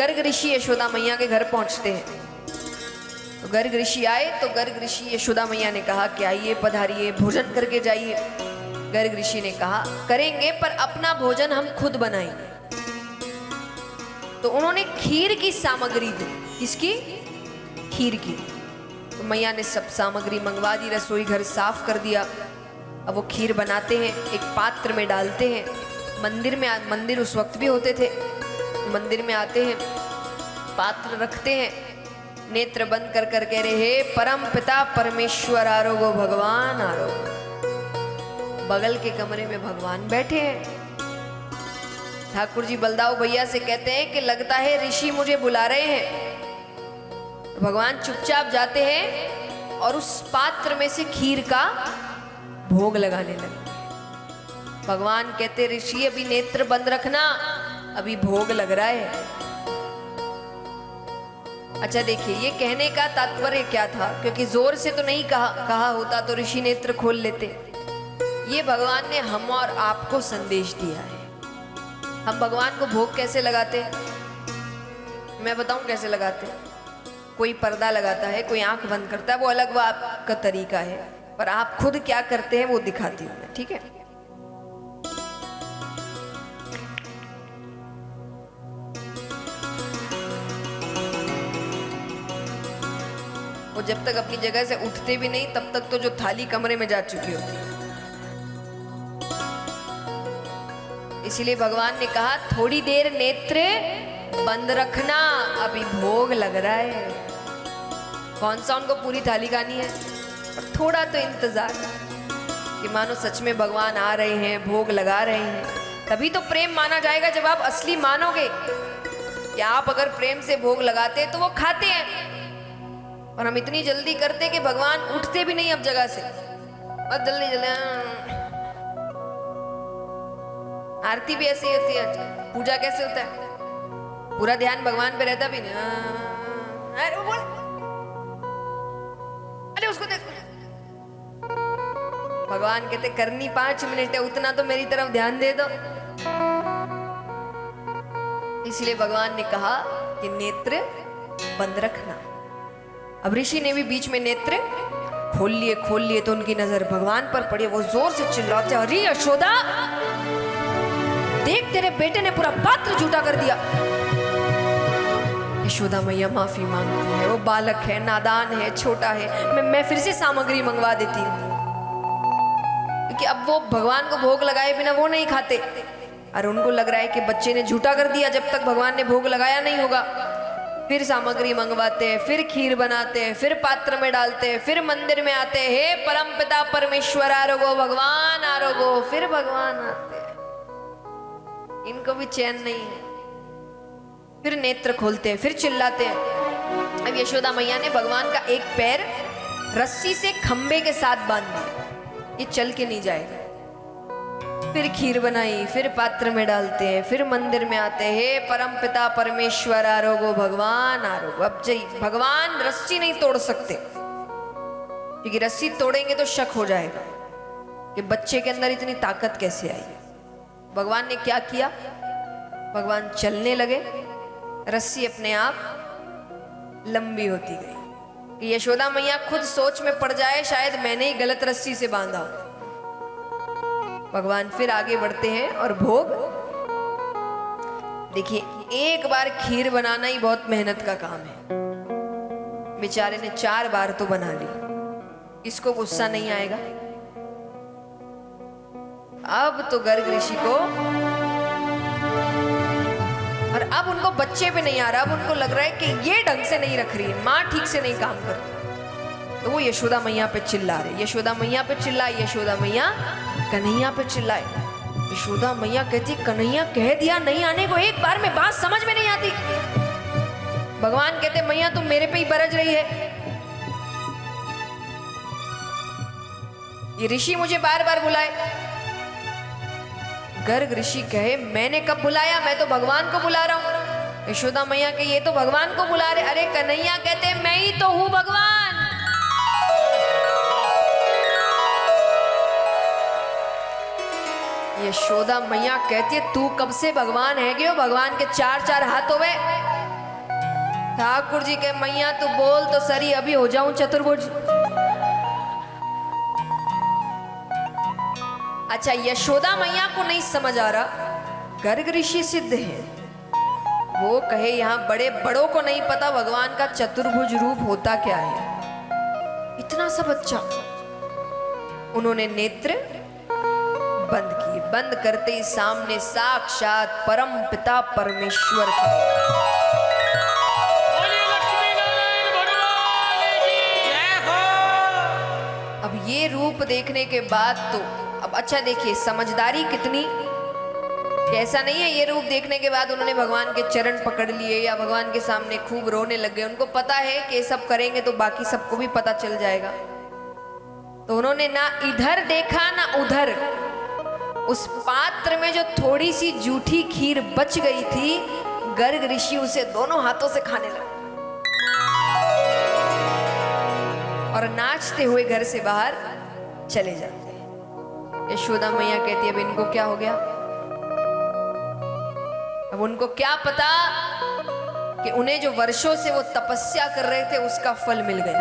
गर्ग ऋषि यशोदा मैया के घर पहुंचते हैं। तो गर्ग ऋषि आए तो गर्ग ऋषि यशोदा मैया ने कहा कि आइए पधारिए, भोजन करके जाइए। गर्ग ऋषि ने कहा करेंगे, पर अपना भोजन हम खुद बनाएंगे। तो उन्होंने खीर की सामग्री दी। किसकी? खीर की। तो मैया ने सब सामग्री मंगवा दी, रसोई घर साफ कर दिया। अब वो खीर बनाते हैं, एक पात्र में डालते हैं। मंदिर उस वक्त भी होते थे। मंदिर में आते हैं, पात्र रखते हैं, नेत्र बंद कर कर कह रहे हे परम पिता परमेश्वर आरोगो भगवान आरोगो। बगल के कमरे में भगवान बैठे हैं। ठाकुर जी बलदाऊ भैया से कहते हैं कि लगता है ऋषि मुझे बुला रहे हैं। तो भगवान चुपचाप जाते हैं और उस पात्र में से खीर का भोग लगाने लगे। भगवान कहते ऋषि अभी नेत्र बंद रखना, अभी भोग लग रहा है। अच्छा देखिए, ये कहने का तात्पर्य क्या था, क्योंकि जोर से तो नहीं कहा होता तो ऋषि नेत्र खोल लेते। ये भगवान ने हम और आपको संदेश दिया है। हम भगवान को भोग कैसे लगाते? मैं बताऊं कैसे लगाते। कोई पर्दा लगाता है, कोई आंख बंद करता है, वो अलग वो आपका तरीका है, पर आप खुद क्या करते हैं वो दिखाती हूं मैं, ठीक है? वो जब तक अपनी जगह से उठते भी नहीं तब तक तो जो थाली कमरे में जा चुकी होती है। इसीलिए भगवान ने कहा थोड़ी देर नेत्र बंद रखना, अभी भोग लग रहा है। कौन सा उनको पूरी थाली खानी है, और थोड़ा तो इंतजार कि मानो सच में भगवान आ रहे हैं, भोग लगा रहे हैं। तभी तो प्रेम माना जाएगा जब आप असली मानोगे कि आप अगर प्रेम से भोग लगाते तो वो खाते हैं। और हम इतनी जल्दी करते कि भगवान उठते भी नहीं अब जगह से, और जल्दी आरती भी ऐसी होती है, पूजा कैसे होता है, पूरा ध्यान भगवान पे रहता भी नहीं। अरे वो बोल, अरे उसको देख। भगवान कहते करनी 5 मिनट है, उतना तो मेरी तरफ ध्यान दे दो। इसलिए भगवान ने कहा कि नेत्र बंद रखना। अब ऋषि ने भी बीच में नेत्र खोल लिए तो उनकी नजर भगवान पर पड़ी। वो जोर से चिल्लाते अरे यशोदा देख, तेरे बेटे ने पूरा पात्र झूठा कर दिया। यशोदा मैया माफी मांगती है, वो बालक है, नादान है, छोटा है, मैं फिर से सामग्री मंगवा देती हूँ, क्योंकि अब वो भगवान को भोग लगाए बिना वो नहीं खाते। और उनको लग रहा है कि बच्चे ने झूठा कर दिया, जब तक भगवान ने भोग लगाया नहीं होगा। फिर सामग्री मंगवाते हैं, फिर खीर बनाते हैं, फिर पात्र में डालते हैं, फिर मंदिर में आते हैं, हे परम पिता परमेश्वर आरोगो भगवान आरोगो। फिर भगवान आते हैं, इनको भी चैन नहीं है। फिर नेत्र खोलते हैं, फिर चिल्लाते हैं। अब यशोदा मैया ने भगवान का एक पैर रस्सी से खंबे के साथ बांध दिया, ये चल के नहीं जाएगा। फिर खीर बनाई, फिर पात्र में डालते हैं, फिर मंदिर में आते हैं, हे परम पिता परमेश्वर आरोगो भगवान आरोगो। अब जी भगवान रस्सी नहीं तोड़ सकते, क्योंकि रस्सी तोड़ेंगे तो शक हो जाएगा कि बच्चे के अंदर इतनी ताकत कैसे आई। भगवान ने क्या किया, भगवान चलने लगे, रस्सी अपने आप लंबी होती गई कि यशोदा मैया खुद सोच में पड़ जाए शायद मैंने ही गलत रस्सी से बांधा। भगवान फिर आगे बढ़ते हैं और भोग देखिए, एक बार खीर बनाना ही बहुत मेहनत का काम है। बेचारे ने 4 बार तो बना ली, इसको गुस्सा नहीं आएगा। अब तो गर्ग ऋषि को, और अब उनको बच्चे पे नहीं आ रहा, अब उनको लग रहा है कि ये ढंग से नहीं रख रही है, माँ ठीक से नहीं काम करती। तो वो यशोदा मैया पे चिल्ला रहे, यशोदा मैया पे चिल्लाए, यशोदा मैया कन्हैया पे चिल्लाए। यशोदा मैया कहती कन्हैया कह दिया नहीं आने को, एक बार में बात समझ में नहीं आती। भगवान कहते मैया तुम मेरे पे ही बरज रही है, ये ऋषि मुझे बार बार बुलाए। गर्ग ऋषि कहे मैंने कब बुलाया, मैं तो भगवान को बुला रहा हूं। यशोदा मैया के ये तो भगवान को बुला रहे। अरे कन्हैया कहते मैं ही तो हूं भगवान। यशोदा मैया कहती है तू कब से भगवान है, क्यों भगवान के 4 हाथ हो गए। ठाकुर जी के मैया तू बोल तो सरी, अभी हो जाऊं चतुर्भुज। अच्छा, यशोदा मैया को नहीं समझ आ रहा, गर्ग ऋषि सिद्ध है, वो कहे यहाँ बड़े बड़ों को नहीं पता भगवान का चतुर्भुज रूप होता क्या है। इतना सा बच्चा, उन्होंने नेत्र बंद किए, बंद करते ही सामने साक्षात परम पिता परमेश्वर थे। अब ये रूप देखने के बाद तो अब अच्छा देखिए समझदारी कितनी, ऐसा नहीं है ये रूप देखने के बाद उन्होंने भगवान के चरण पकड़ लिए या भगवान के सामने खूब रोने लग गए। उनको पता है कि ये सब करेंगे तो बाकी सबको भी पता चल जाएगा, तो उन्होंने ना इधर देखा ना उधर। उस पात्र में जो थोड़ी सी जूठी खीर बच गई थी, गर्ग ऋषि उसे दोनों हाथों से खाने लगे और नाचते हुए घर से बाहर चले जाते हैं। यशोदा मैया कहती है अब इनको क्या हो गया। अब उनको क्या पता कि उन्हें जो वर्षों से वो तपस्या कर रहे थे उसका फल मिल गया।